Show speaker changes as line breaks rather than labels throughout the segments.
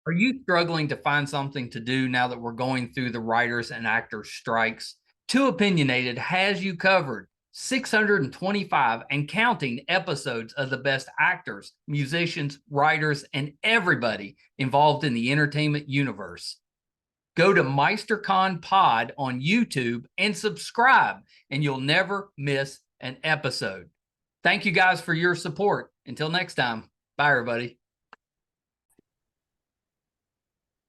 Are you struggling to find something to do now that we're going through the writers and actors strikes? Too Opinionated has you covered. 625 and counting episodes of the best actors, musicians, writers, and everybody involved in the entertainment universe. Go to MeisterCon Pod on YouTube and subscribe, and you'll never miss an episode. Thank you guys for your support. Until next time, bye, everybody.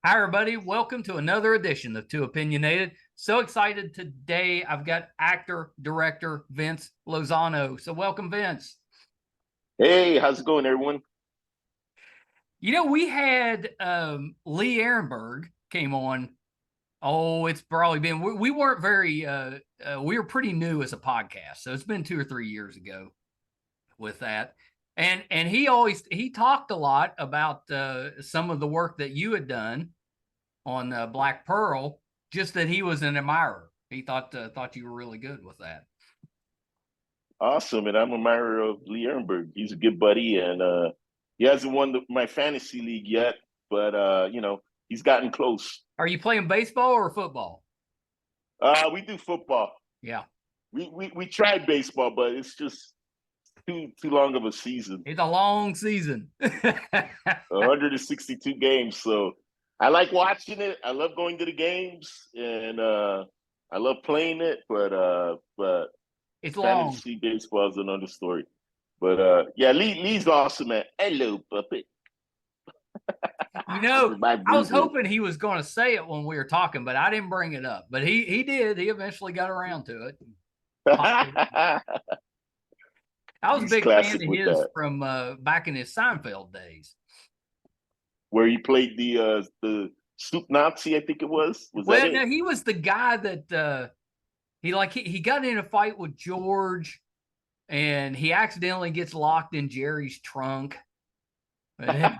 Hi, everybody. Welcome to another edition of Too Opinionated. So excited today. I've got actor, director, Vince Lozano. So welcome, Vince.
Hey, how's it going, everyone?
You know, we had Lee Ehrenberg came on. Oh, it's probably been, we weren't very, we were pretty new as a podcast. So it's been 2 or 3 years ago with that. And he talked a lot about some of the work that you had done on Black Pearl, just that he was an admirer. He thought you were really good with that.
Awesome, and I'm an admirer of Lee Ehrenberg. He's a good buddy, and he hasn't won my fantasy league yet, but he's gotten close.
Are you playing baseball or football?
We do football.
Yeah.
We tried baseball, but it's just too long of a season.
It's a long season.
162 games. So I like watching it. I love going to the games, and I love playing it, but
it's long.
Fantasy baseball is another story. But yeah, Lee's awesome, man. Hello, puppet.
You know, I was hoping he was going to say it when we were talking, but I didn't bring it up. But he did. He eventually got around to it. I was a big fan of his from back in his Seinfeld days,
where he played the soup Nazi, I think it was.
Well, no, he was the guy that he got in a fight with George, and he accidentally gets locked in Jerry's trunk. I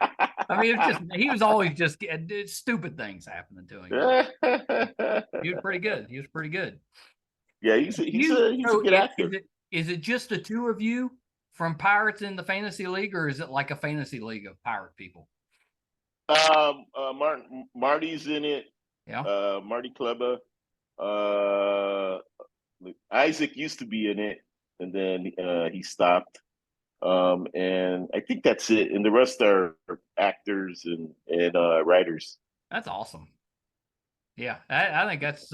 mean, it's just he was always just stupid things happening to him. He was pretty good.
Yeah, he's a good actor.
Is it just the two of you from Pirates in the fantasy league, or is it like a fantasy league of pirate people?
Marty's in it.
Yeah.
Marty Kleber. Isaac used to be in it, and then he stopped. And I think that's it. And the rest are actors and writers.
That's awesome. Yeah, I think that's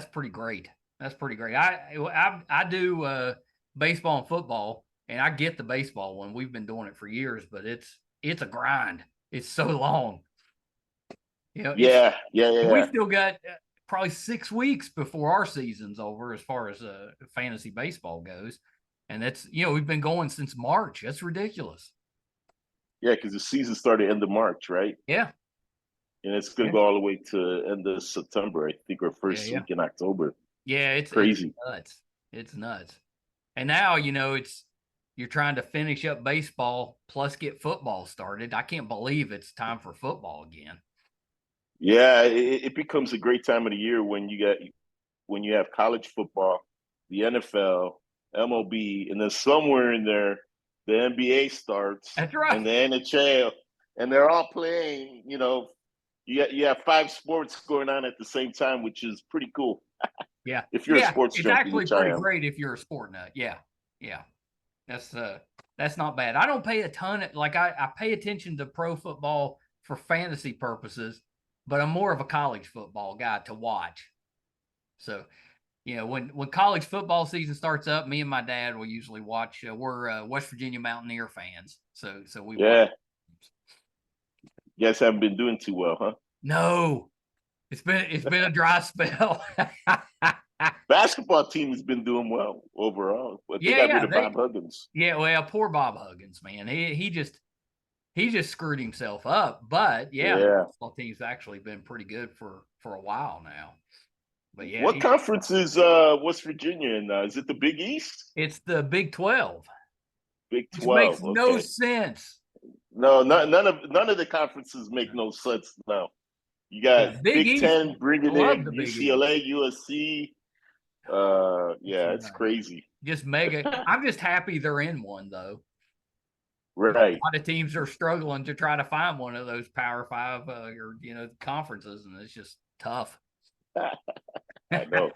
pretty great. That's pretty great. I do baseball and football, and I get the baseball one. We've been doing it for years, but it's a grind. It's so long. You know,
yeah.
We still got probably 6 weeks before our season's over as far as fantasy baseball goes. And that's, we've been going since March. That's ridiculous.
Yeah, because the season started end of March, right?
Yeah.
And it's going to go all the way to end of September, I think, or first week in October.
Yeah, it's
crazy.
It's nuts. And now, you're trying to finish up baseball plus get football started. I can't believe it's time for football again.
Yeah, it becomes a great time of the year when you have college football, the NFL, MLB, and then somewhere in there, the NBA starts.
That's right.
And the NHL, and they're all playing. You have 5 sports going on at the same time, which is pretty cool.
Yeah.
If you're a sports junkie,
it's actually pretty great if you're a sport nut. Yeah. That's not bad. I don't pay a ton of I pay attention to pro football for fantasy purposes, but I'm more of a college football guy to watch. So, when college football season starts up, me and my dad will usually watch. We're West Virginia Mountaineer fans, so we watch.
You guys haven't been doing too well, huh?
No, it's been a dry spell.
Basketball team has been doing well overall, but they got rid of Bob Huggins.
Yeah, well, poor Bob Huggins, man. He just screwed himself up. But the basketball team's actually been pretty good for a while now. But yeah,
what conference is West Virginia in? Is it the Big East?
It's the Big 12.
Big 12
which makes no sense.
No, none of the conferences make no sense now. You got Big Ten bringing in UCLA, USC. It's crazy.
Just mega. I'm just happy they're in one though. A
Right.
lot of teams are struggling to try to find one of those Power Five or conferences, and it's just tough.
I know.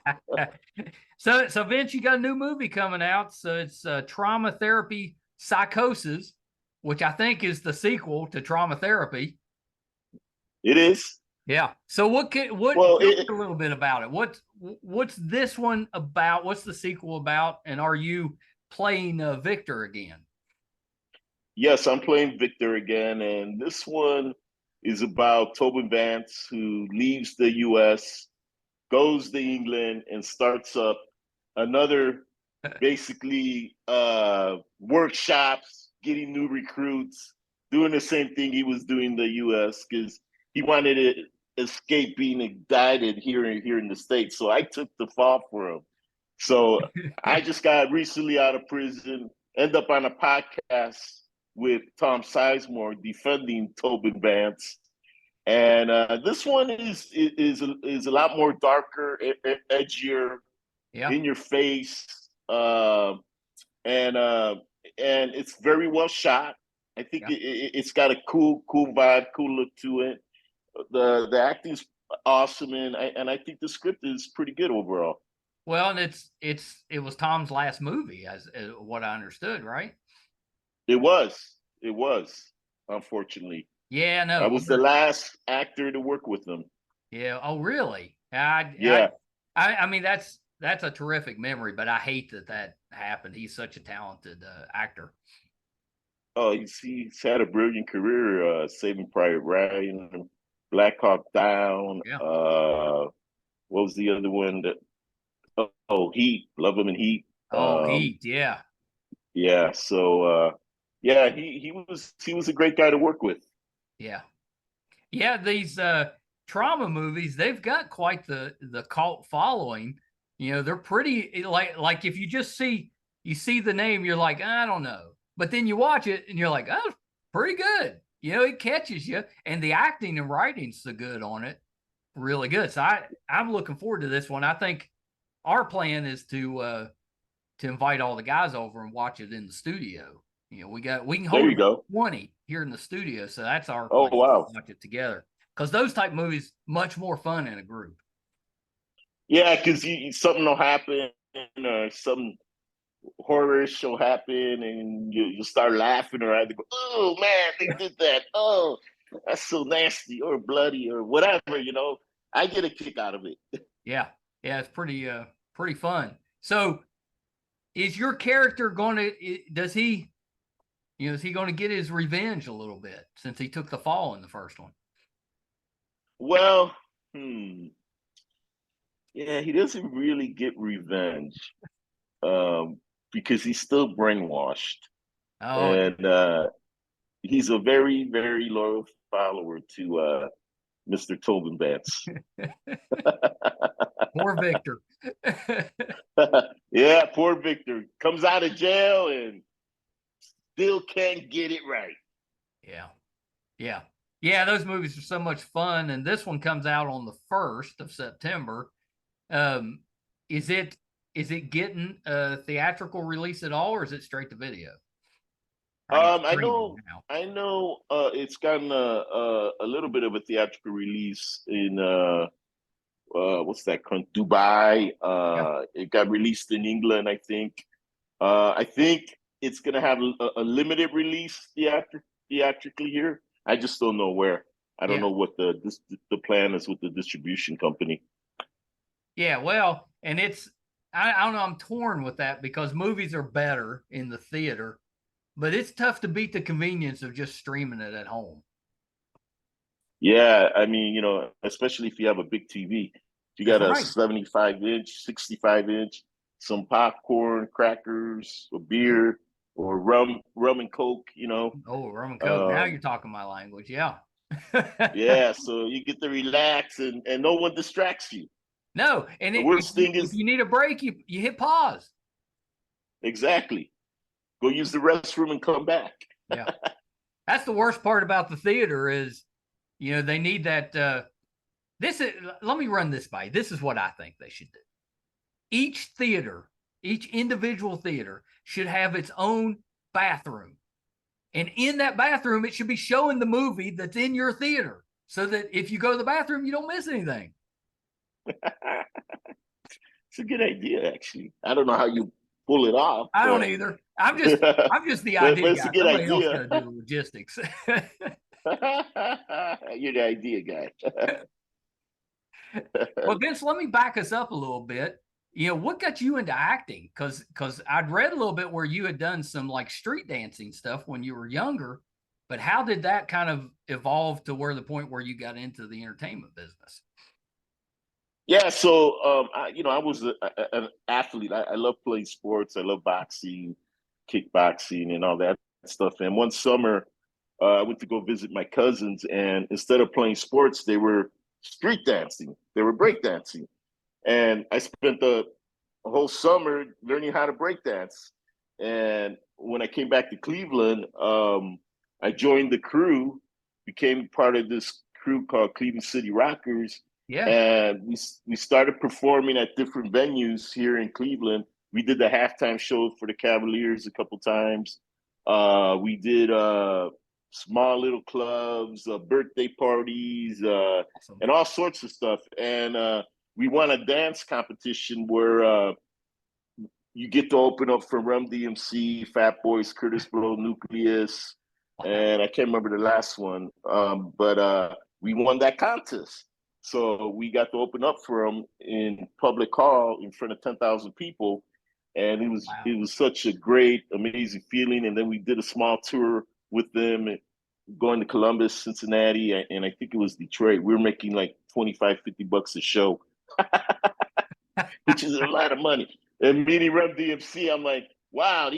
So Vince, you got a new movie coming out. So it's Trauma Therapy Psychosis, which I think is the sequel to Trauma Therapy.
It is.
Yeah. So what
Well,
tell me a little bit about it. What's this one about? What's the sequel about? And are you playing Victor again?
yes, I'm playing Victor again, and this one is about Tobin Vance, who leaves the U.S., goes to England, and starts up another, basically, workshops, getting new recruits, doing the same thing he was doing in the U.S. because he wanted to escape being indicted here in the States. So I took the fall for him. So I just got recently out of prison, end up on a podcast with Tom Sizemore defending Tobin Vance. And this one is a lot more darker, edgier,
Yeah.
in your face, and it's very well shot. I think
Yeah.
it's got a cool vibe, cool look to it. The acting's awesome, and I think the script is pretty good overall.
Well, and it was Tom's last movie, as what I understood, right?
It was, unfortunately.
Yeah,
I
no.
was the last actor to work with them.
Yeah. Oh, really?
Yeah.
I mean, that's a terrific memory, but I hate that happened. He's such a talented actor.
Oh, he's had a brilliant career, Saving Private Ryan, Black Hawk Down.
Yeah.
What was the other one that? Oh, Heat. Love him in Heat.
Oh, Heat. Yeah.
Yeah. So, yeah, he was a great guy to work with.
Yeah. Yeah. These trauma movies, they've got quite the cult following. They're pretty like if you see the name, you're like, I don't know. But then you watch it and you're like, oh, pretty good. It catches you. And the acting and writing's so good on it. Really good. So I'm looking forward to this one. I think our plan is to invite all the guys over and watch it in the studio. We can
There
hold
you go.
20 here in the studio. So that's our
Oh,
plan to
wow.
watch it together. Because those type movies much more fun in a group.
Yeah, because something will happen or some horror-ish will happen, and you start laughing or either go, oh man, they did that. Oh, that's so nasty or bloody or whatever. I get a kick out of it.
Yeah. Yeah, it's pretty fun. So is your character going to is he going to get his revenge a little bit since he took the fall in the first one?
Well, yeah, he doesn't really get revenge, because he's still brainwashed,
Oh,
and he's a very, very loyal follower to Mr. Tobin Vance.
poor Victor.
Yeah, poor Victor comes out of jail and still can't get it right.
Yeah. Yeah. Yeah, those movies are so much fun. And this one comes out on the 1st of September. Um, is it getting a theatrical release at all, or is it straight to video?
I know it's gotten a little bit of a theatrical release in what's that country? Dubai.
Yeah.
It got released in England, I think. I think it's gonna have a limited release theatrically here. I just don't know where. I don't
Yeah.
know what the plan is with the distribution company.
Yeah. Well, and I don't know, I'm torn with that because movies are better in the theater, but it's tough to beat the convenience of just streaming it at home.
Yeah, I mean, especially if you have a big TV. If you
That's
got a
right.
75-inch, 65-inch, some popcorn, crackers, a beer, or rum and coke.
Oh, rum and coke. Now
Um,
you're talking my language. Yeah.
yeah, so you get to relax and no one distracts you.
No, and
The worst thing
if
is
you need a break, you hit pause.
exactly go use the restroom and come back.
Yeah. That's the worst part about the theater is, they need that. Let me run this by. This is what I think they should do. Each individual theater should have its own bathroom. And in that bathroom, it should be showing the movie that's in your theater so that if you go to the bathroom, you don't miss anything.
It's a good idea, actually. I don't know how you pull it off,
I don't
but
either. I'm just the
but
idea
it's a
guy.
good
Somebody else
idea.
got to do the logistics.
You're the idea guy.
Well, Vince, let me back us up a little bit. What got you into acting? Because I'd read a little bit where you had done some like street dancing stuff when you were younger, but how did that kind of evolve to where the point where you got into the entertainment business?
Yeah, so I was an athlete. I love playing sports. I love boxing, kickboxing, and all that stuff. And one summer, I went to go visit my cousins, and instead of playing sports, they were street dancing. They were break dancing, and I spent the whole summer learning how to break dance. And when I came back to Cleveland, I joined the crew, became part of this crew called Cleveland City Rockers,
Yeah.
and we started performing at different venues here in Cleveland. We did the halftime show for the Cavaliers a couple times. We did small little clubs, birthday parties,
Awesome.
and all sorts of stuff. And we won a dance competition where you get to open up for Rum DMC, Fat Boys, Curtis Blow, Nucleus,
Wow.
and I can't remember the last one. But we won that contest. So we got to open up for them in public hall in front of 10,000 people. And
Wow.
it was such a great, amazing feeling. And then we did a small tour with them, going to Columbus, Cincinnati, and I think it was Detroit. We were making like 25, $50 a show, which is a lot of money. And meeting Rep DMC, I'm like, wow,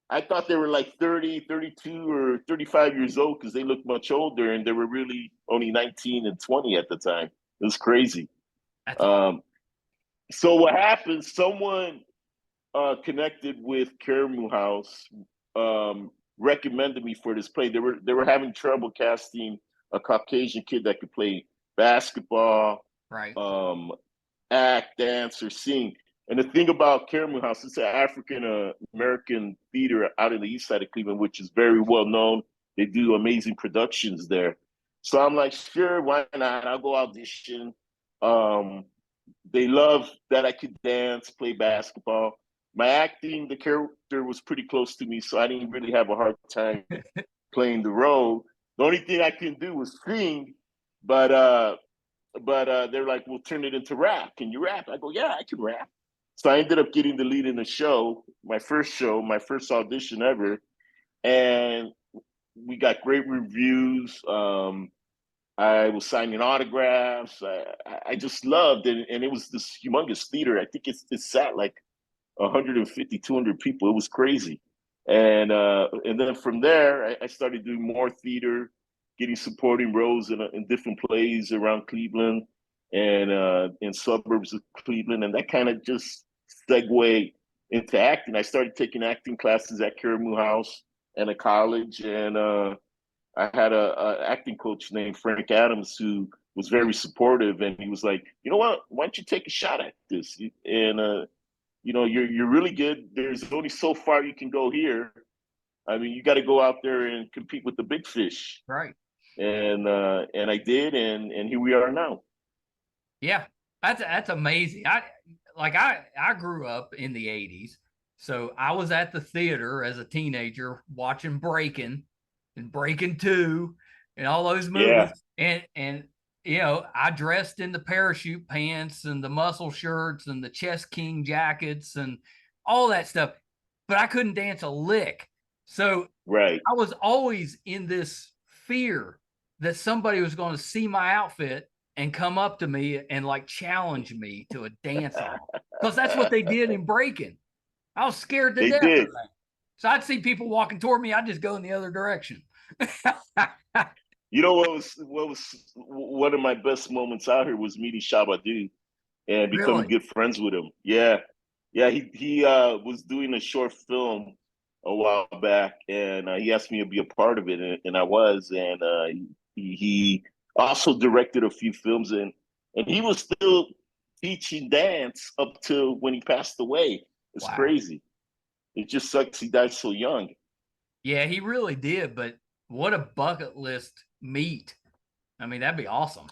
I thought they were like 30, 32, or 35 years old because they looked much older, and they were really only 19 and 20 at the time. It was crazy.
That's awesome.
Um, so what happened, someone connected with Karamu House, recommended me for this play. They were having trouble casting a Caucasian kid that could play basketball,
Right.
um, act, dance, or sing. And the thing about Karamu House, it's an African American theater out in the east side of Cleveland, which is very well known. They do amazing productions there. So I'm like, sure, why not? I'll go audition. Um, they love that I could dance, play basketball. My acting, the character was pretty close to me, so I didn't really have a hard time playing the role. The only thing I can do was sing, but they're like, we'll turn it into rap. Can you rap? I go, yeah, I can rap. So I ended up getting the lead in the show, my first audition ever. And we got great reviews. I was signing autographs. I just loved it. And it was this humongous theater. I think it sat like 150, 200 people. It was crazy. And then from there, I started doing more theater, getting supporting roles in different plays around Cleveland and in suburbs of Cleveland, and that kind of just segued into acting. I started taking acting classes at Karamu House and a college, and I had a acting coach named Frank Adams who was very supportive, and he was like, you know what, why don't you take a shot at this? And you're really good. There's only so far you can go here. I mean, you got to go out there and compete with the big fish.
Right.
And I did, and here we are now.
Yeah. That's amazing. I grew up in the 80s. So I was at the theater as a teenager watching Breaking and Breaking 2 and all those
Yeah,
movies. And I dressed in the parachute pants and the muscle shirts and the chest king jackets and all that stuff, but I couldn't dance a lick. So
right.
I was always in this fear that somebody was going to see my outfit and come up to me and like challenge me to a dance off, because that's what they did in Breaking. I was scared to
They
death of
did.
that. So I'd see people walking toward me, I'd just go in the other direction.
You know what was one of my best moments out here was meeting Shabba and becoming
Really?
good friends with him. Yeah, yeah. He was doing a short film a while back, and he asked me to be a part of it, and I was. And he also directed a few films, and he was still teaching dance up till when he passed away. It's
Wow.
crazy. It just sucks he died so young.
Yeah, he really did. But what a bucket list meet. I mean, that'd be awesome.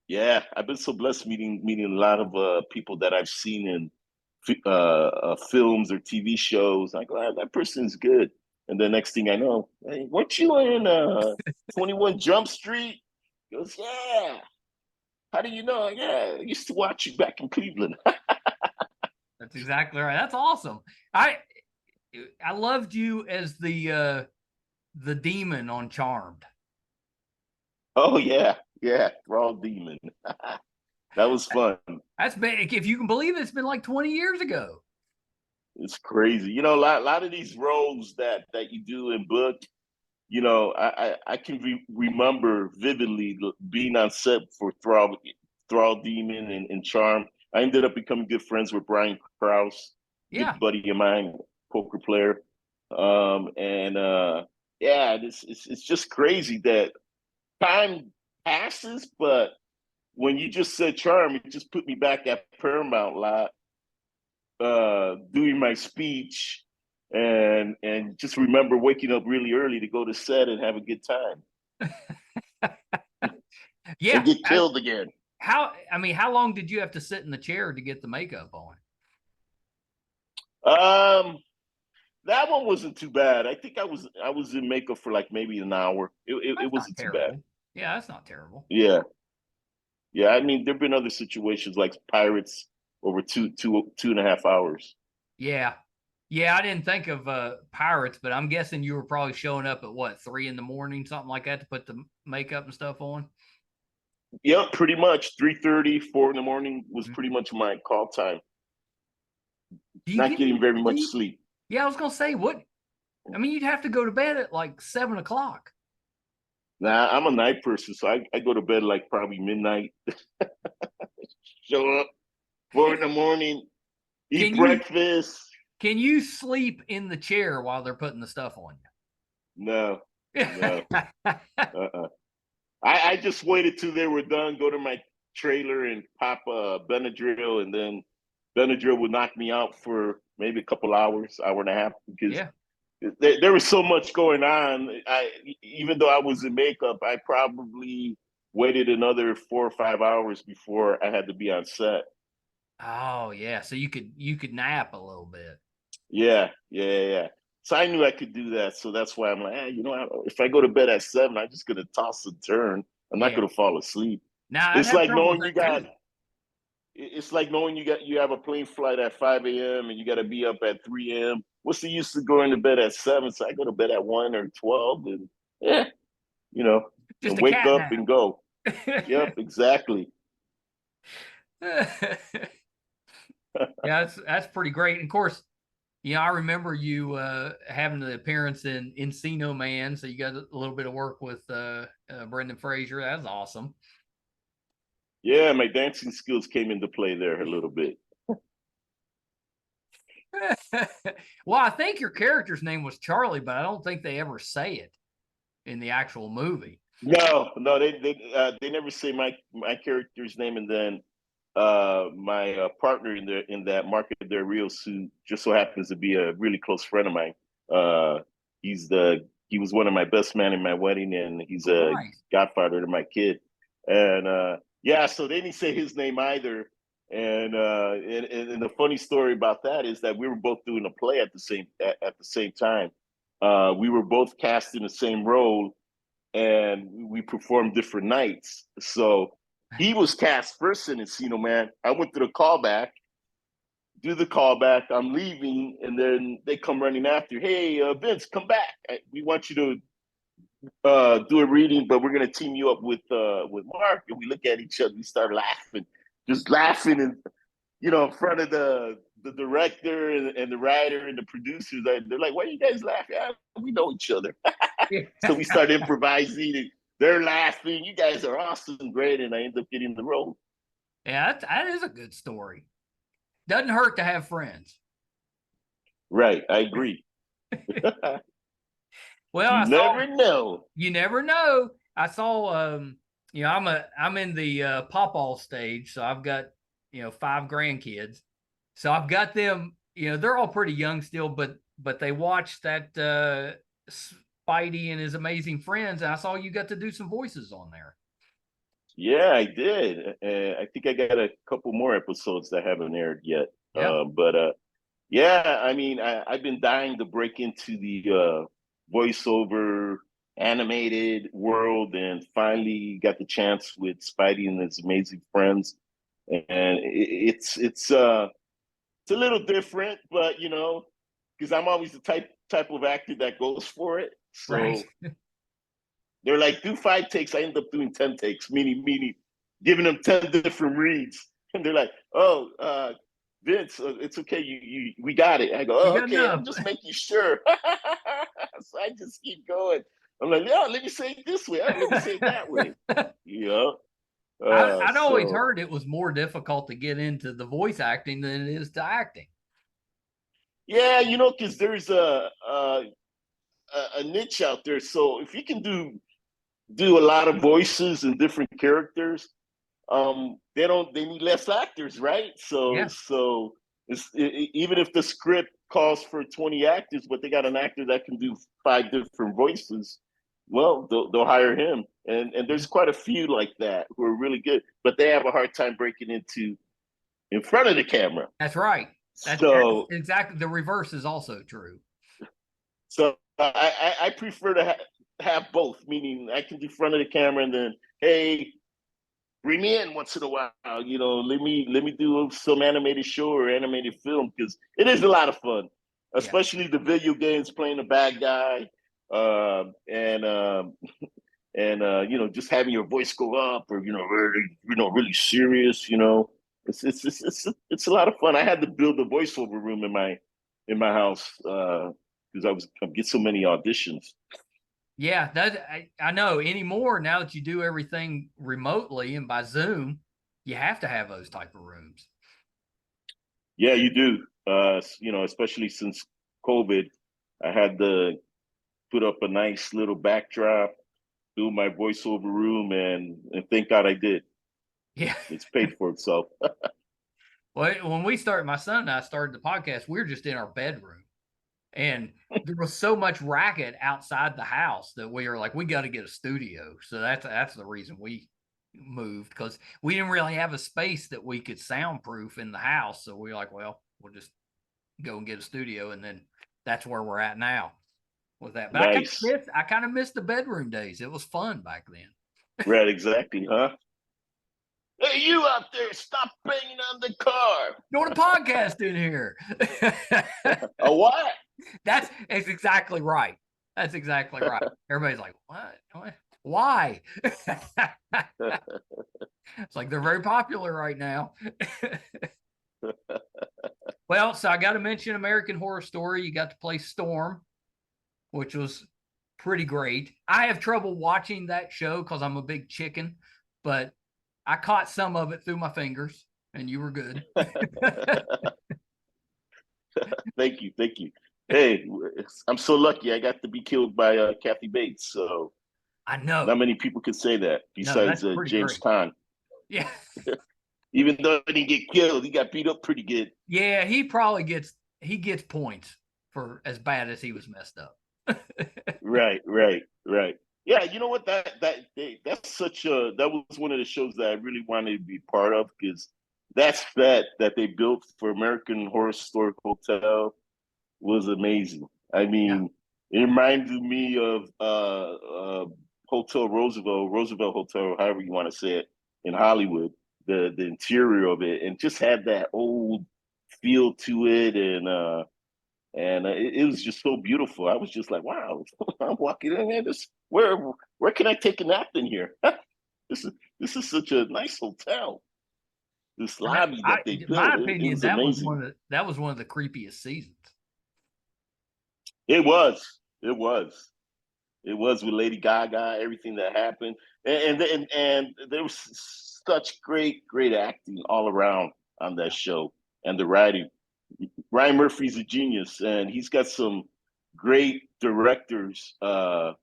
Yeah, I've been so blessed meeting a lot of people that I've seen in films or TV shows. I go, ah, that person's good. And the next thing I know, hey, weren't you in 21 Jump Street? He goes, yeah. How do you know? Yeah, I used to watch you back in Cleveland.
That's exactly right. That's awesome. I I loved you as the demon on Charmed.
Oh yeah, yeah, Raw Demon. That was fun.
That's big. If you can believe it, it's been like 20 years ago.
It's crazy. You know, lot of these roles that you do in book, you know, I can remember vividly being on set for Thrall Demon and Charm. I ended up becoming good friends with Brian Krause, good
Yeah.
buddy of mine, poker player. And yeah, it's just crazy that time passes, but when you just said Charm, it just put me back at Paramount lot, doing my speech, and just remember waking up really early to go to set and have a good time and
Yeah.
get killed again.
I mean, how long did you have to sit in the chair to get the makeup on?
Um, that one wasn't too bad. I think I was in makeup for like maybe an hour. It
That's not
wasn't too bad.
terrible. Yeah, that's not terrible.
Yeah, yeah. I mean, there've been other situations like Pirates over 2.5 hours.
Yeah. Yeah, I didn't think of Pirates, but I'm guessing you were probably showing up at what, 3 in the morning, something like that, to put the makeup and stuff on.
Yep, pretty much 3:30, 4 in the morning was
Mhm.
pretty much my call time.
Do you
Not
get
getting
any
very much
sleep?
sleep.
Yeah, I was gonna say what. I mean, you'd have to go to bed at like 7 o'clock.
Nah, I'm a night person, so I go to bed like probably midnight. Show up 4 in the morning, eat
Can you
breakfast.
can you sleep in the chair while they're putting the stuff on
No,
you?
no. Uh-uh. I just waited till they were done, go to my trailer and pop Benadryl, and then Benadryl would knock me out for maybe a couple hours, hour and a half, because
Yeah.
there was so much going on. Even though I was in makeup, I probably waited another 4 or 5 hours before I had to be on set.
Oh yeah. So you could nap a little bit.
Yeah, yeah, yeah. So I knew I could do that. So that's why I'm like, hey, if I go to bed at 7, I'm just gonna toss and turn. I'm not
Yeah.
gonna fall asleep.
Now I've
It's
had
like
trouble with
knowing
that too.
you have a plane flight at 5 a.m. and you got to be up at 3 a.m. What's the use of going to bed at 7? So I go to bed at 1 or 12, and yeah, you know,
Just
and
a
wake
cat
up
nap.
and go. Yep, exactly.
Yeah, that's pretty great. And of course, I remember you having the appearance in Encino Man, so you got a little bit of work with Brendan Fraser. That's awesome.
Yeah, my dancing skills came into play there a little bit.
Well, I think your character's name was Charlie, but I don't think they ever say it in the actual movie.
No, no, they never say my character's name, and then my partner in that Market Del Rio suit just so happens to be a really close friend of mine. Uh, he was one of my best man in my wedding, and he's
Oh,
a
nice.
godfather to my kid. And yeah, so they didn't say his name either. And the funny story about that is that we were both doing a play at the same time. We were both cast in the same role, and we performed different nights. So he was cast first in Encino Man. I went to the callback, do the callback. I'm leaving, and then they come running after. Hey, Vince, come back. We want you to do a reading, but we're gonna team you up with Mark. And we look at each other. We start laughing, just laughing, and in front of the director and the writer and the producers. They're like, "Why are you guys laughing? Yeah, we know each other."
Yeah,
So we start improvising, and they're laughing. You guys are awesome, great, and I end up getting the role.
that is a good story. Doesn't hurt to have friends.
Right, I agree.
Well,
You
I saw
never know.
you never know. I saw I'm in the pawpaw stage, so I've got 5 grandkids. So I've got them, they're all pretty young still, but they watch Spidey and his amazing friends, and I saw you got to do some voices on there.
Yeah, I did. I think I got a couple more episodes that haven't aired yet.
Yeah.
Yeah, I mean, I've been dying to break into the voiceover animated world, and finally got the chance with Spidey and his amazing friends. And it's a little different, but because I'm always the type of actor that goes for it.
Right.
So they're like, do 5 takes. I end up doing 10 takes, meaning giving them 10 different reads. And they're like, oh, Vince, it's okay. We got it. I go,
You
oh,
got
okay.
enough.
I'm just making sure. So I just keep going. I'm like, yeah, let me say it this way. Let me say it that way. You know?
I'd always
So
heard it was more difficult to get into the voice acting than it is to acting.
yeah, because there's a niche out there. So if you can do a lot of voices and different characters, they need less actors, right? So
Yeah.
even if the script calls for 20 actors, but they got an actor that can do 5 different voices, well, they'll hire him. And there's quite a few like that who are really good, but they have a hard time breaking into in front of the camera.
That's right. That's
So
exactly the reverse is also true.
I prefer to have both, meaning I can do front of the camera and then, hey, bring me in once in a while. Let me do some animated show or animated film, because it is a lot of fun,
Yeah.
especially the video games, playing a bad guy, and just having your voice go up, or really serious. It's a lot of fun. I had to build a voiceover room in my house because I get so many auditions.
Yeah, I know anymore now that you do everything remotely and by Zoom, you have to have those type of rooms.
Yeah, you do. Especially since COVID, I had to put up a nice little backdrop, do my voiceover room, and thank God I did.
Yeah.
It's paid for itself.
Well, when my son and I started the podcast, we were just in our bedroom, and there was so much racket outside the house that we were like, we got to get a studio. So that's the reason we moved, because we didn't really have a space that we could soundproof in the house. So we were like, well, we'll just go and get a studio, and then that's where we're at now with that. But
Nice.
I kind of missed the bedroom days. It was fun back then.
Right, exactly, huh? Hey, you out there, stop banging on the car.
Doing a podcast in here.
A what?
It's exactly right. That's exactly right. Everybody's like, what? Why? It's like they're very popular right now. Well, so I got to mention American Horror Story. You got to play Storm, which was pretty great. I have trouble watching that show because I'm a big chicken, but I caught some of it through my fingers, and you were good.
Thank you. Hey, I'm so lucky. I got to be killed by Kathy Bates. So
I know.
not many people could say that
No,
besides
that's pretty
James
great.
Caan.
Yeah.
Even though he didn't get killed, he got beat up pretty good.
Yeah, he probably gets points for as bad as he was messed up.
Right. Yeah, you know what? That was one of the shows that I really wanted to be part of, because that set that they built for American Horror Story Hotel was amazing. I
Yeah.
mean, it reminded me of Hotel Roosevelt Hotel, however you want to say it, in Hollywood. The interior of it, and just had that old feel to it, and it was just so beautiful. I was just like, wow, I'm walking in there. Where can I take a nap in here? this is this is such a nice hotel. This
And that,
lobby that they
in my
built, it
opinion,
was amazing.
that was one of the creepiest seasons.
It was. It was with Lady Gaga, everything that happened, and there was such great acting all around on that show, and the writing. Ryan Murphy's a genius, and he's got some great directors that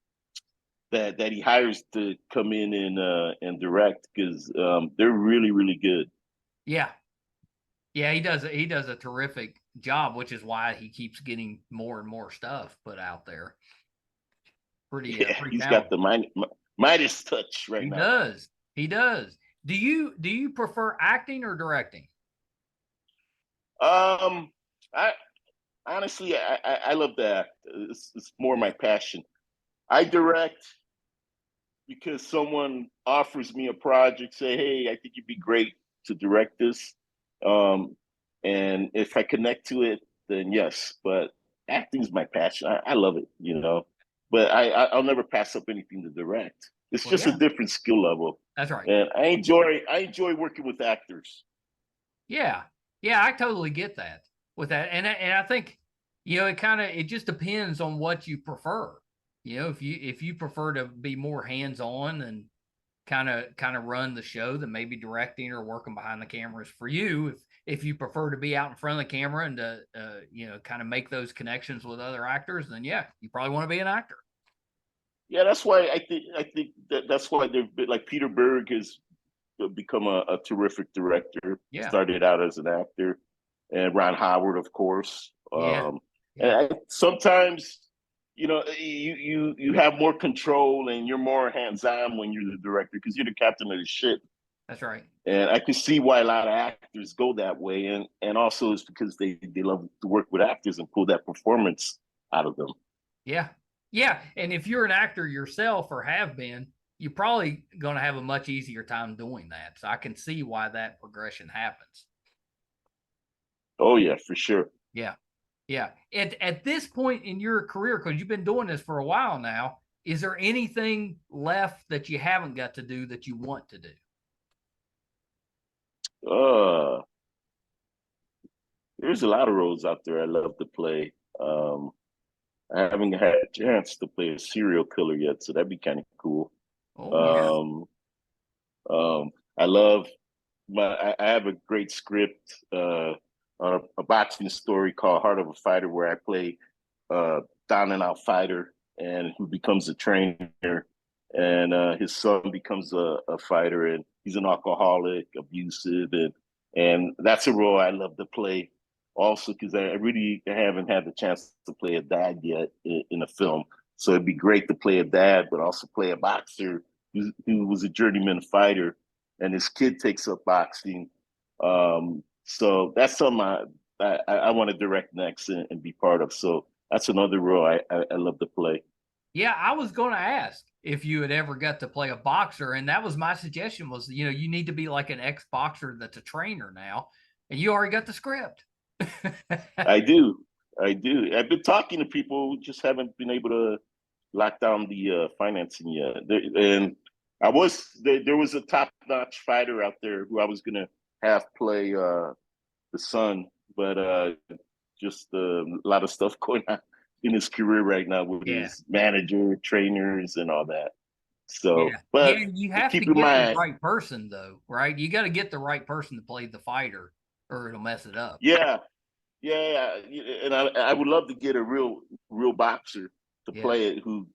he hires to come in and direct, because they're really good.
Yeah. Yeah, he does a terrific job, which is why he keeps getting more and more stuff put out there. Pretty,
Yeah,
pretty
he's got
talented.
the Midas touch right
He
now.
does. He does. Do you prefer acting or directing?
Um, I honestly, I love that. It's more my passion. I direct because someone offers me a project, say, hey, I think you'd be great to direct this. Um, and if I connect to it, then yes. But acting's my passion. I love it, you know. But I'll never pass up anything to direct. It's
Well,
just a
yeah,
different skill level.
that's right.
And I enjoy working with actors.
Yeah. Yeah, I totally get that with that. And I think, it just depends on what you prefer. If you prefer to be more hands-on and kind of run the show, then maybe directing or working behind the cameras for you. If you prefer to be out in front of the camera and to kind of make those connections with other actors, then yeah, you probably want to be an actor.
Yeah, that's why I think that's why they've been like Peter Berg has become a terrific director.
Yeah.
Started out as an actor, and Ron Howard, of course.
Yeah.
And
Yeah.
sometimes, you have more control and you're more hands on when you're the director because you're the captain of the ship.
That's right.
And I can see why a lot of actors go that way, and also it's because they love to work with actors and pull that performance out of them.
Yeah. Yeah. And if you're an actor yourself or have been, you're probably going to have a much easier time doing that. So I can see why that progression happens.
Oh yeah, for sure.
Yeah. Yeah. At this point in your career, because you've been doing this for a while now, is there anything left that you haven't got to do that you want to do?
Uh, there's a lot of roles out there I love to play. Um, I haven't had a chance to play a serial killer yet, so that'd be kind of cool.
Oh, yeah.
Um, I love I have a great script on a boxing story called Heart of a Fighter, where I play down and out fighter, and who becomes a trainer, and his son becomes a fighter, and he's an alcoholic, abusive, and that's a role I love to play. Also, because I really haven't had the chance to play a dad yet in a film, so it'd be great to play a dad, but also play a boxer who was a journeyman fighter, and his kid takes up boxing. So that's something I want to direct next and be part of. So that's another role I love to play.
Yeah, I was going to ask if you had ever got to play a boxer, and that was my suggestion was, you need to be like an ex-boxer that's a trainer now, and you already got the script.
I do. I do. I've been talking to people, just haven't been able to lock down the financing yet. And there was a top notch fighter out there who I was gonna have play the son, but just a lot of stuff going on in his career right now with
Yeah.
his manager, trainers, and all that. So,
Yeah.
but
Yeah, you have to
keep in
get the
mind,
right person though, right? You got to get the right person to play the fighter or it'll mess it up.
yeah, yeah, and I would love to get a real boxer to
Yeah.
play it who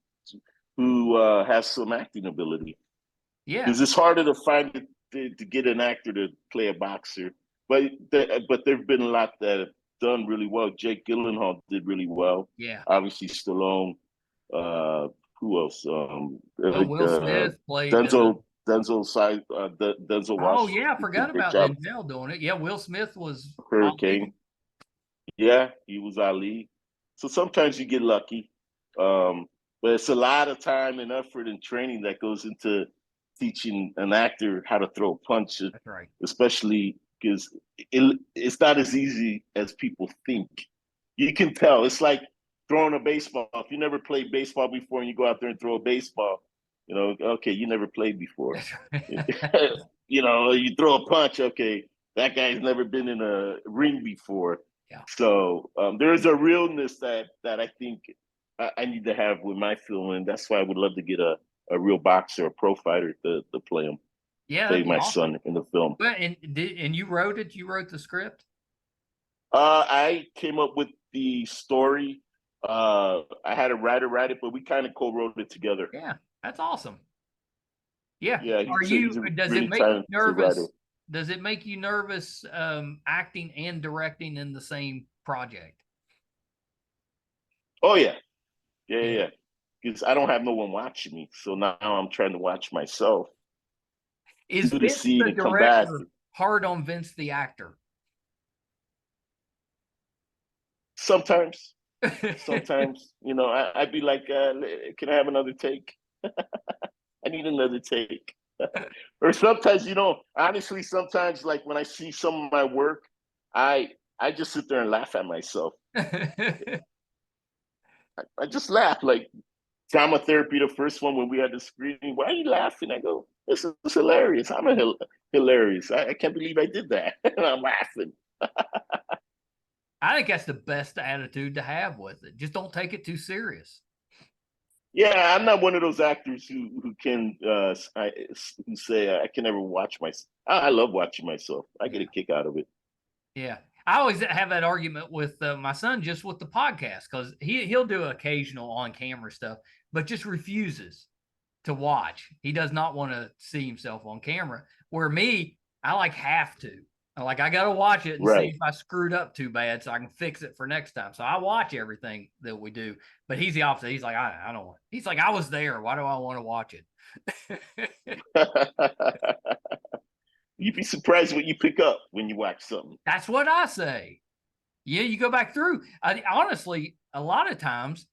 has some acting ability,
Yeah.
because it's harder to find to get an actor to play a boxer. But there've been a lot that have done really well. Jake Gyllenhaal did really well.
Yeah.
Obviously, Stallone. Uh, who else?
Well, Will Smith played
Denzel
oh
Washington
yeah, I
did
forgot
a great
about
job.
Denzel doing it. Yeah, Will Smith was
Hurricane.
Ali.
Yeah, he was Ali. So sometimes you get lucky. Um, but it's a lot of time and effort and training that goes into teaching an actor how to throw a punch,
That's right.
especially because it's not as easy as people think. You can tell. It's like throwing a baseball. If you never played baseball before and you go out there and throw a baseball, okay, you never played before.
That's right.
You throw a punch, okay, that guy's never been in a ring before.
Yeah.
So there's a realness that I think I need to have with my film, and that's why I would love to get a real boxer, a pro fighter to play him,
Yeah,
play
that'd be
my
awesome.
son in the film.
But and you wrote it? You wrote the script?
I came up with the story. I had a writer write it, but we kind of co-wrote it together.
Yeah, that's awesome. Yeah.
Yeah,
Are
he's
you,
a
does it
really
make you
talented writer.
nervous? Does it make you nervous acting and directing in the same project?
Oh yeah, yeah,
Yeah.
yeah. because I don't have no one watching me. So now I'm trying to watch myself,
Is
do the
Vince
scene
the
and come back.
director hard on Vince the actor?
Sometimes, sometimes, I'd be like, can I have another take? I need another take. Or sometimes, honestly, sometimes like when I see some of my work, I just sit there and laugh at myself. I just laugh. Like Trauma Therapy, the first one when we had the screening. Why are you laughing? I go, this is hilarious. I'm hilarious. I can't believe I did that. I'm laughing.
I think that's the best attitude to have with it. Just don't take it too serious.
Yeah, I'm not one of those actors who can who say I can never watch myself. I love watching myself. I get a kick out of it.
Yeah. I always have that argument with my son just with the podcast because he'll do occasional on camera stuff, but just refuses to watch. He does not want to see himself on camera. Where me, I like have to. I got to watch it and see
Right.
if I screwed up too bad so I can fix it for next time. So I watch everything that we do, but he's the opposite. He's like, I don't want. He's like, I was there. Why do I want to watch it?
You'd be surprised what you pick up when you watch something.
That's what I say. Yeah, you go back through. Honestly, a lot of times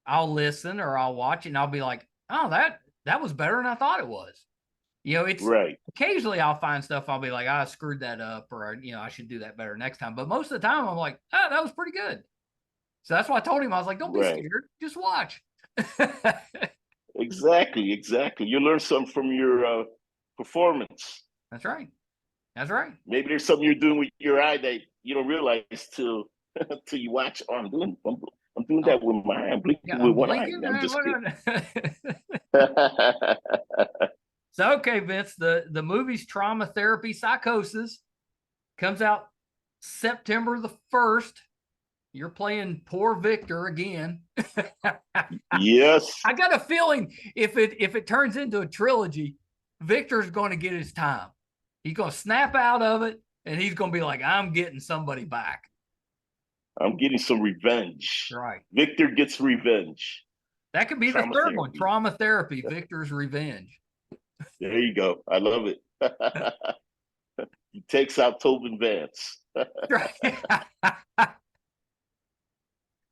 I'll listen or I'll watch it and I'll be like, oh, that was better than I thought it was. It's
right.
Occasionally I'll find stuff I'll be like, I screwed that up, or I should do that better next time. But most of the time I'm like, oh, that was pretty good. So that's why I told him, I was like, don't be scared, just watch.
Exactly. You learn something from your performance.
That's right. That's right.
Maybe there's something you're doing with your eye that you don't realize till till you watch. Oh, I'm doing that with my eye. I'm blinking with one eye. I'm just kidding.
So, okay, Vince, the movie's Trauma Therapy Psychosis comes out September the 1st. You're playing poor Victor again.
Yes.
I got a feeling if it turns into a trilogy, Victor's going to get his time. He's going to snap out of it, and he's going to be like, I'm getting somebody back.
I'm getting some revenge.
Right.
Victor gets revenge.
That could be the third one, Trauma Therapy, Victor's Revenge.
There you go. I love it. He takes out Tobin Vance.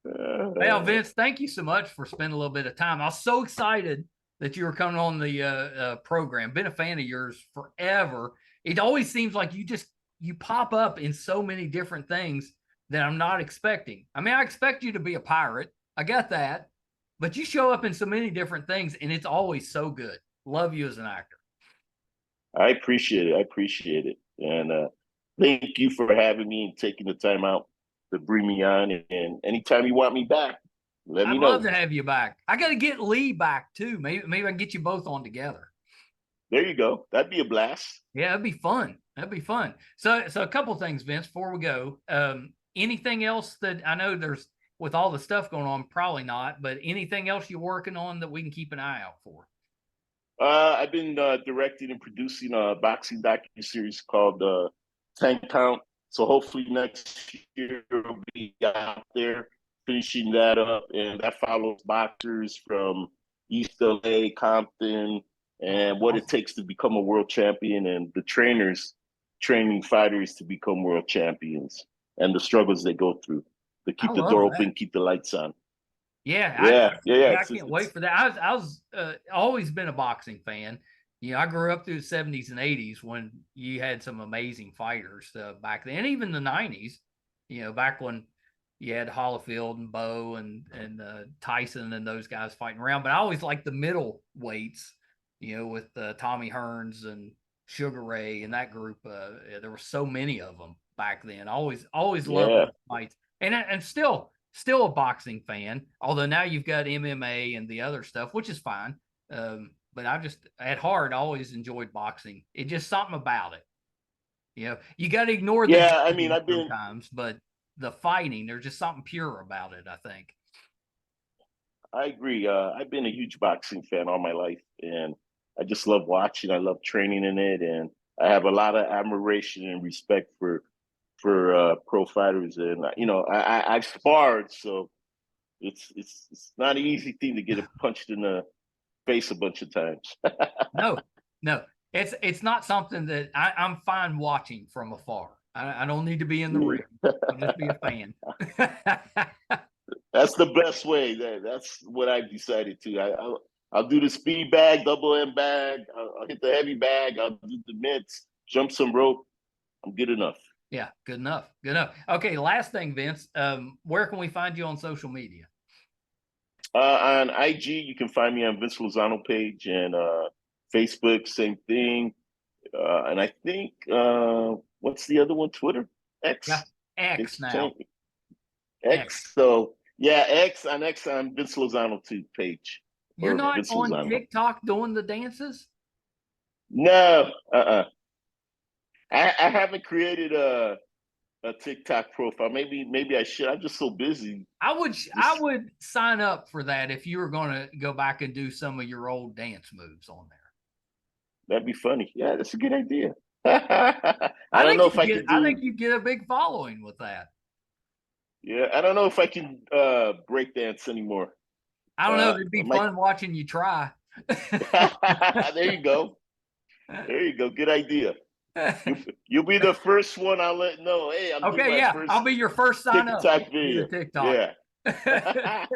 Well, Vince, thank you so much for spending a little bit of time. I was so excited that you were coming on the program. Been a fan of yours forever. It always seems like you pop up in so many different things that I'm not expecting. I mean, I expect you to be a pirate. I got that. But you show up in so many different things, and it's always so good. Love you as an actor.
I appreciate it. And thank you for having me and taking the time out to bring me on. And anytime you want me back, let me know.
I'd love to have you back. I got to get Lee back too. Maybe I can get you both on together.
There you go. That'd be a blast.
Yeah, that'd be fun. So a couple things, Vince, before we go. Anything else that I know there's with all the stuff going on, probably not, but anything else you're working on that we can keep an eye out for?
I've been directing and producing a boxing docuseries called 10 Count. So hopefully next year it'll be out there, finishing that up. And that follows boxers from East LA, Compton, and what it takes to become a world champion, and the trainers training fighters to become world champions, and the struggles they go through to keep the door open, keep the lights on.
Yeah. I can't wait for that. I was always been a boxing fan. I grew up through the 70s and 80s when you had some amazing fighters back then, even the 90s, back when you had Holyfield and Bo and Tyson and those guys fighting around. But I always liked the middle weights, with Tommy Hearns and Sugar Ray and that group. There were so many of them back then. Always loved those fights. And still a boxing fan, although now you've got MMA and the other stuff, which is fine. But I just, at heart, always enjoyed boxing. It's just something about it. You got to ignore the
I've been
sometimes, but the fighting, there's just something pure about it, I think.
I agree. I've been a huge boxing fan all my life, and I just love watching. I love training in it, and I have a lot of admiration and respect for pro fighters. And I've sparred, so It's not an easy thing to get it punched in the face a bunch of times.
No, no, it's not something that I'm fine watching from afar. I don't need to be in the ring. I'll just be a fan.
That's the best way. That's what I've decided to. I'll do the speed bag, double M bag. I'll hit the heavy bag. I'll do the mitts, jump some rope. I'm good enough.
Yeah, good enough. Good enough. Okay, last thing, Vince. Where can we find you on social media?
On IG, you can find me on Vince Lozano page, and Facebook, same thing. And I think what's the other one? Twitter, X.
Yeah, X now.
X. So yeah, X on Vince Lozano too page.
You're
Or
not
Vince
on
Lozano.
TikTok doing the dances?
No, I haven't created a TikTok profile. Maybe I should. I'm just so busy.
I would sign up for that if you were going to go back and do some of your old dance moves on there.
That'd be funny. Yeah, that's a good idea. I don't know if I can do.
I think you get a big following with that.
Yeah, I don't know if I can break dance anymore.
I don't know. It'd be fun watching you try.
There you go. There you go. Good idea. You'll be the first one I'll let know. Hey, I'm doing my first.
I'll be your first sign up.
TikTok video.
TikTok.
Yeah.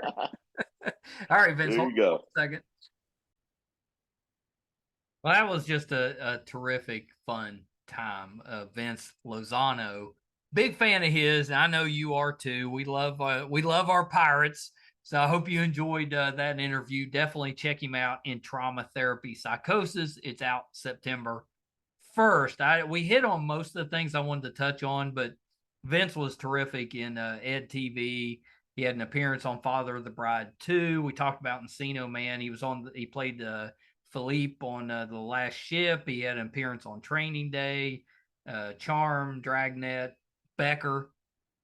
All right, Vince.
There you go.
A second. Well, that was just a terrific, fun time. Vince Lozano, big fan of his. I know you are too. We love our Pirates. So I hope you enjoyed that interview. Definitely check him out in Trauma Therapy Psychosis. It's out September 1st. We hit on most of the things I wanted to touch on, but Vince was terrific in Ed TV. He had an appearance on Father of the Bride 2. We talked about Encino Man. He played Philippe on The Last Ship. He had an appearance on Training Day, Charm, Dragnet, Becker.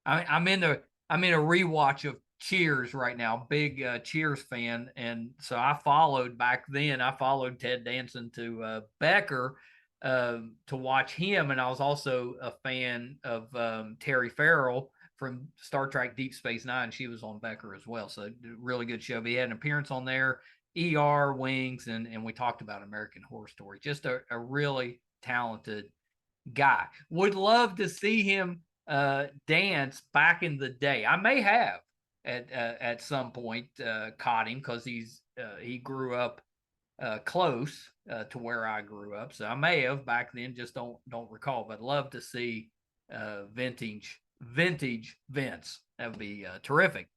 I'm in a rewatch of Cheers right now. Big Cheers fan, and so I followed back then. I followed Ted Danson to Becker to watch him, and I was also a fan of Terry Farrell from Star Trek Deep Space Nine. She was on Becker as well, so really good show. But he had an appearance on there. ER, Wings, and we talked about American Horror Story. Just a really talented guy. Would love to see him dance back in the day. I may have at some point caught him because he grew up close to where I grew up, so I may have back then. Just don't recall. But love to see vintage Vince. That would be terrific.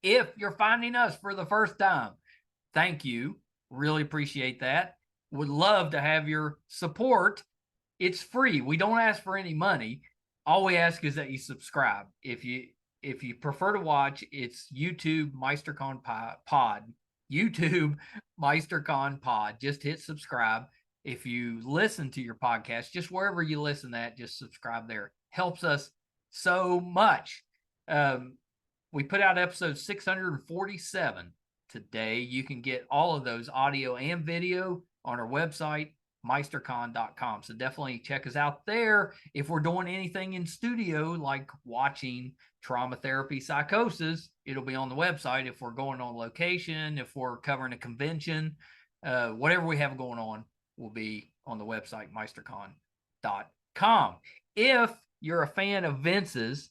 If you're finding us for the first time, thank you. Really appreciate that. Would love to have your support. It's free. We don't ask for any money. All we ask is that you subscribe. If you prefer to watch, it's YouTube MeisterCon Pod. YouTube MeisterCon Pod. Just hit subscribe. If you listen to your podcast, just wherever you listen at, just subscribe there. Helps us so much. We put out episode 647 today. You can get all of those audio and video on our website, meistercon.com. So definitely check us out there. If we're doing anything in studio, like watching Trauma Therapy Psychosis, it'll be on the website. If we're going on location, if we're covering a convention, whatever we have going on will be on the website, meistercon.com. If you're a fan of Vince's,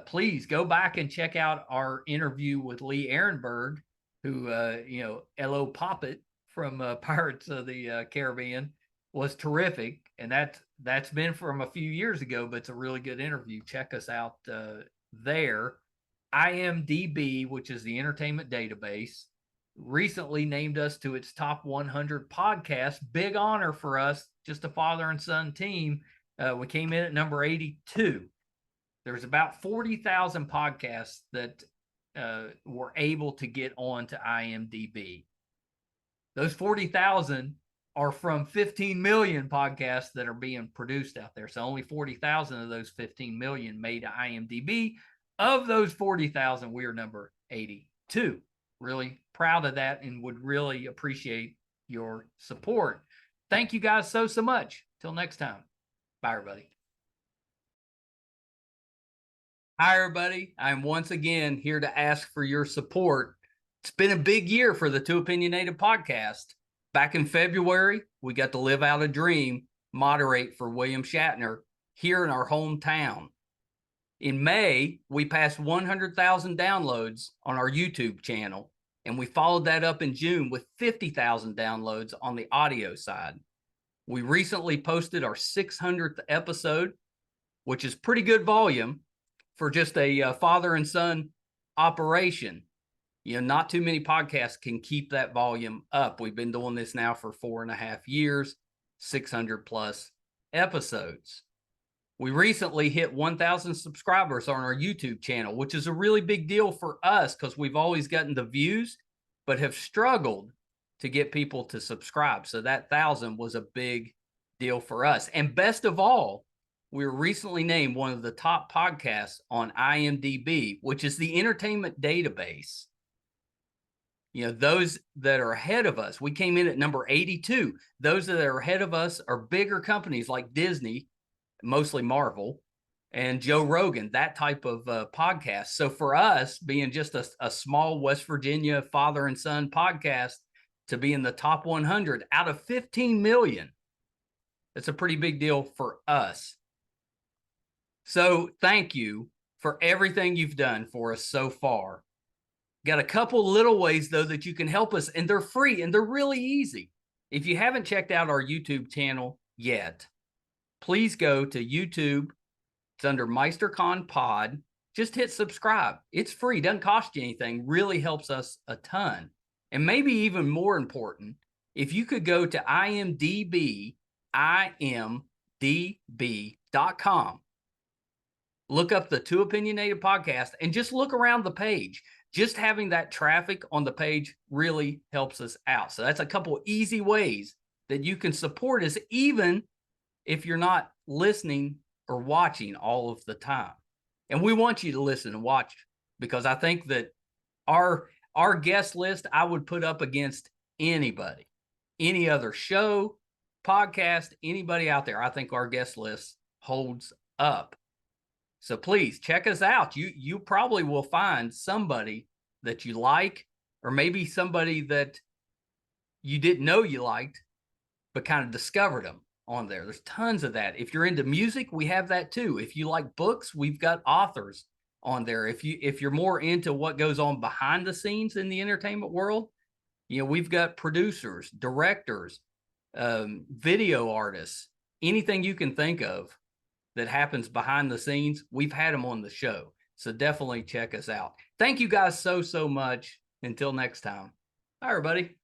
please go back and check out our interview with Lee Ehrenberg, who, L.O. Poppet from Pirates of the Caribbean was terrific. And that's been from a few years ago, but it's a really good interview. Check us out there. IMDb, which is the entertainment database, recently named us to its top 100 podcasts. Big honor for us, just a father and son team. We came in at number 82. There's about 40,000 podcasts that were able to get on to IMDb. Those 40,000 are from 15 million podcasts that are being produced out there. So only 40,000 of those 15 million made to IMDb. Of those 40,000, we are number 82. Really proud of that and would really appreciate your support. Thank you guys so much. Till next time. Bye, everybody. Hi, everybody. I'm once again here to ask for your support. It's been a big year for the Too Opinionated podcast. Back in February, we got to live out a dream, moderate for William Shatner here in our hometown. In May, we passed 100,000 downloads on our YouTube channel, and we followed that up in June with 50,000 downloads on the audio side. We recently posted our 600th episode, which is pretty good volume for just a father and son operation. Not too many podcasts can keep that volume up. We've been doing this now for 4.5 years, 600 plus episodes. We recently hit 1,000 subscribers on our YouTube channel, which is a really big deal for us because we've always gotten the views, but have struggled to get people to subscribe. So that 1,000 was a big deal for us. And best of all, we were recently named one of the top podcasts on IMDb, which is the entertainment database. Those that are ahead of us, we came in at number 82. Those that are ahead of us are bigger companies like Disney, mostly Marvel, and Joe Rogan, that type of podcast. So for us, being just a small West Virginia father and son podcast, to be in the top 100 out of 15 million, it's a pretty big deal for us. So thank you for everything you've done for us so far. Got a couple little ways, though, that you can help us, and they're free and they're really easy. If you haven't checked out our YouTube channel yet, please go to YouTube. It's under MeisterCon Pod. Just hit subscribe. It's free. Doesn't cost you anything. Really helps us a ton. And maybe even more important, if you could go to IMDb, imdb.com, look up the Too Opinionated podcast, and just look around the page. Just having that traffic on the page really helps us out. So that's a couple easy ways that you can support us, even if you're not listening or watching all of the time. And we want you to listen and watch, because I think that our guest list, I would put up against anybody, any other show, podcast, anybody out there. I think our guest list holds up. So please check us out. You probably will find somebody that you like, or maybe somebody that you didn't know you liked, but kind of discovered them on there. There's tons of that. If you're into music, we have that too. If you like books, we've got authors on there. If you're more into what goes on behind the scenes in the entertainment world, we've got producers, directors, video artists, anything you can think of that happens behind the scenes, we've had them on the show. So definitely check us out. Thank you guys so much. Until next time. Bye, everybody.